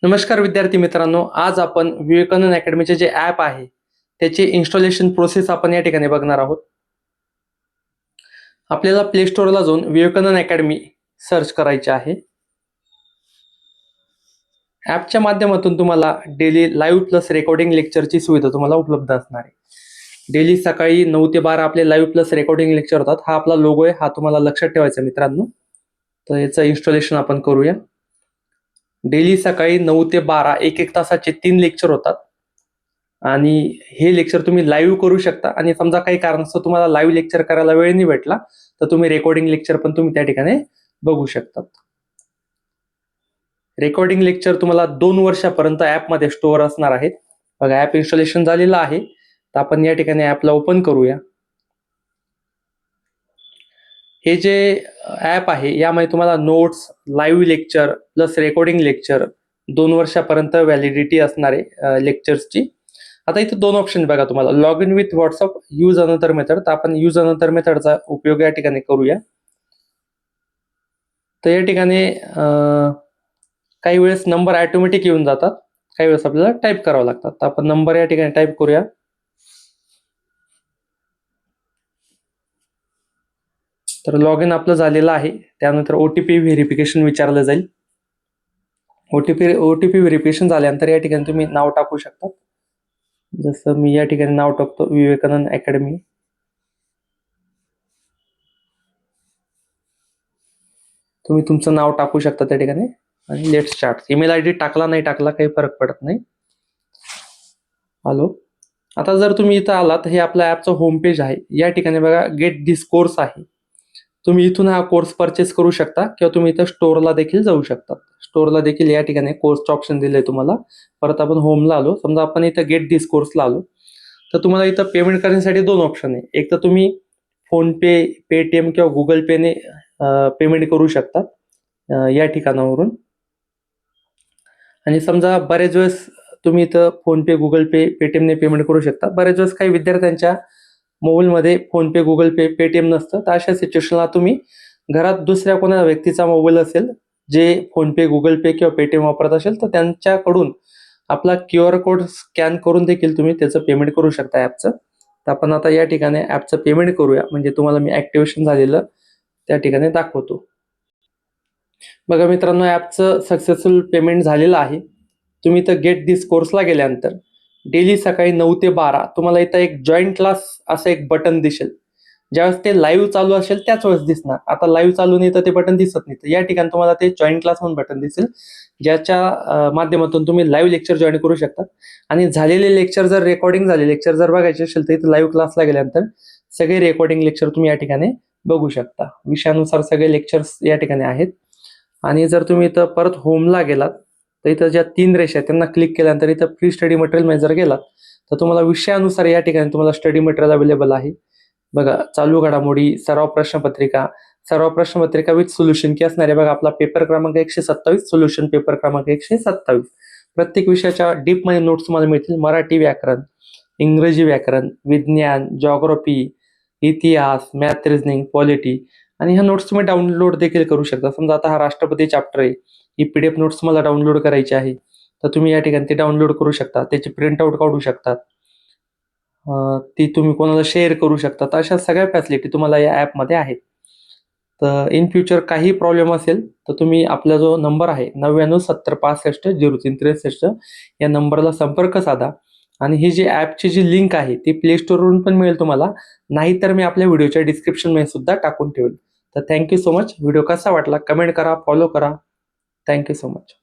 नमस्कार विद्यार्थी मित्रांनो, आज आपण विवेकानंद अकॅडमीचे जे ॲप आहे त्याची इन्स्टॉलेशन प्रोसेस आपण या ठिकाणी बघणार आहोत. आपल्याला प्ले स्टोअरला जाऊन विवेकानंद अकॅडमी सर्च करायचे आहे. ॲपच्या माध्यमातून तुम्हाला डेली लाईव्ह प्लस रेकॉर्डिंग लेक्चरची सुविधा तुम्हाला उपलब्ध असणार आहे. डेली सकाळी 9 ते 12 आपले लाईव्ह प्लस रेकॉर्डिंग लेक्चर होतात. हा आपला लोगो आहे, हा तुम्हाला लक्षात ठेवायचा मित्रांनो. तर याचं इन्स्टॉलेशन आपण करूया. डेली सकाळी 9 ते 12 एक तासाचे 3 लेक्चर होतात आणि हे लेक्चर तुम्ही लाईव्ह करू शकता. आणि समजा काही कारणास्तव तुम्हाला लाईव्ह लेक्चर करायला वेळ नाही भेटला तर तुम्ही रेकॉर्डिंग लेक्चर पण तुम्ही त्या ठिकाणी बघू शकतात. रेकॉर्डिंग लेक्चर तुम्हाला 2 वर्षापर्यंत ॲपमध्ये स्टोअर असणार आहेत. बघा, ॲप इन्स्टॉलेशन झालेलं आहे. तर आपण या ठिकाणी ॲपला ओपन करूया. हे जे ॲप आहे यामध्ये तुम्हाला notes, live lecture plus recording lecture 2 वर्षापर्यंत व्हॅलिडिटी असणार आहे लेक्चर्सची. आता इथे 2 ऑप्शन बघा तुम्हाला, log in with WhatsApp, use another method. तर आपण यूज अनदर मेथडचा उपयोग या ठिकाणी करूया. तर या ठिकाणी काही वेळेस नंबर ऑटोमॅटिक येऊन जातात, काही वेळेस आपल्याला टाईप करावं लागतात. तर आपण नंबर या ठिकाणी टाईप करूया. तर लॉग इन आपलं झालेलं आहे. त्यानंतर OTP व्हेरिफिकेशन विचारलं जाईल. OTP व्हेरिफिकेशन झाल्यानंतर या ठिकाणी तुम्ही नाव टाकू शकता. जसं मी या ठिकाणी नाव टाकतो विवेकानंद अकॅडमी. तुम्ही तुमचं नाव टाकू शकता त्या ठिकाणी आणि लेट स्टार्ट. ईमेल आयडी टाकला नाही टाकला काही फरक पडत नाही. हॅलो. आता जर तुम्ही इथं आलात, हे आपल्या ॲपचं होम पेज आहे. या ठिकाणी बघा गेट दिस कोर्स आहे. तुम्ही इथून हा कोर्स परचेस करू शकता किंवा तुम्ही इथं स्टोअरला देखील जाऊ शकता. स्टोअरला देखील या ठिकाणी कोर्सचं ऑप्शन दिलंय तुम्हाला. परत आपण होमला आलो, समजा आपण इथं गेट दिस कोर्सला आलो तर तुम्हाला इथं पेमेंट करण्यासाठी 2 ऑप्शन आहे. एक तर तुम्ही फोनपे, पेटीएम किंवा गुगल पेने पेमेंट करू शकता या ठिकाणावरून. आणि समजा बरेच वेळेस तुम्ही इथं फोनपे, गुगल पे, पेटीएमने पेमेंट करू शकता. बरेच वेळेस काही विद्यार्थ्यांच्या मोबाईलमध्ये फोनपे, गुगल पे, पेटीएम नसतं. तर अशा सिच्युएशनला तुम्ही घरात दुसऱ्या कोणा व्यक्तीचा मोबाईल असेल जे फोनपे, गुगल पे किंवा पेटीएम वापरत असेल तर त्यांच्याकडून आपला QR कोड स्कॅन करून देखील तुम्ही त्याचं पेमेंट करू शकता ॲपचं. तर आपण आता या ठिकाणी ॲपचं पेमेंट करूया, म्हणजे तुम्हाला मी ॲक्टिवेशन झालेलं त्या ठिकाणी दाखवतो. बघा मित्रांनो, ॲपचं सक्सेसफुल पेमेंट झालेलं आहे. तुम्ही इथं गेट दिस कोर्सला गेल्यानंतर डेली सकाळी 9 ते 12 तुम्हाला इथं एक जॉईन क्लास असं एक बटन दिसेल. ज्यावेळेस ते लाईव्ह चालू असेल त्याच वेळेस दिसणार. आता लाईव्ह चालू नाही तर ते बटन दिसत नाही. तर या ठिकाणी तुम्हाला ते जॉईन क्लास म्हणून बटन दिसेल, ज्याच्या माध्यमातून तुम्ही लाईव्ह लेक्चर जॉईन करू शकता. आणि झालेले लेक्चर जर रेकॉर्डिंग झाले लेक्चर जर बघायचे असेल तर इथं लाईव्ह क्लासला गेल्यानंतर सगळे रेकॉर्डिंग लेक्चर तुम्ही या ठिकाणी बघू शकता. विषयानुसार सगळे लेक्चर्स या ठिकाणी आहेत. आणि जर तुम्ही इथं परत होमला गेलात तर इथं ज्या 3 रेषा आहेत त्यांना क्लिक केल्यानंतर इथं फ्री स्टडी मटेरियल मध्ये जर गेलात तर तुम्हाला विषयानुसार या ठिकाणी तुम्हाला स्टडी मटेरियल अवेलेबल आहे. बघा, चालू घडामोडी, सराव प्रश्नपत्रिका विथ सोल्युशन की असणार आहे. बघा, आपला पेपर क्रमांक 127, सोल्युशन पेपर क्रमांक 127. प्रत्येक विषयाच्या डीपमध्ये नोट्स तुम्हाला मिळतील. मराठी व्याकरण, इंग्रजी व्याकरण, विज्ञान, जॉग्राफी, इतिहास, मॅथ, रिझनिंग, पॉलिटी. आणि ह्या नोट्स तुम्ही डाउनलोड देखील करू शकता. समजा आता हा राष्ट्रपती चॅप्टर आहे, ही PDF नोट्स तुम्हाला डाउनलोड करायची आहे तर तुम्ही या ठिकाणी ती डाउनलोड करू शकता. त्याची प्रिंट आउट काढू शकता. ती तुम्ही कोणाला शेअर करू शकता. तर अशा सगळ्या फॅसिलिटी तुम्हाला या ॲपमध्ये आहेत. तर इन फ्युचर काही प्रॉब्लेम असेल तर तुम्ही आपला जो नंबर आहे 9970650363 या नंबरला संपर्क साधा. आणि ही जी ॲपची जी लिंक आहे ती प्ले स्टोअरवरून पण मिळेल तुम्हाला, नाहीतर मी आपल्या व्हिडिओच्या डिस्क्रिप्शनमध्ये सुद्धा टाकून ठेवेल. तर थँक्यू सो मच. व्हिडिओ कसा वाटला कमेंट करा, फॉलो करा. Thank you so much.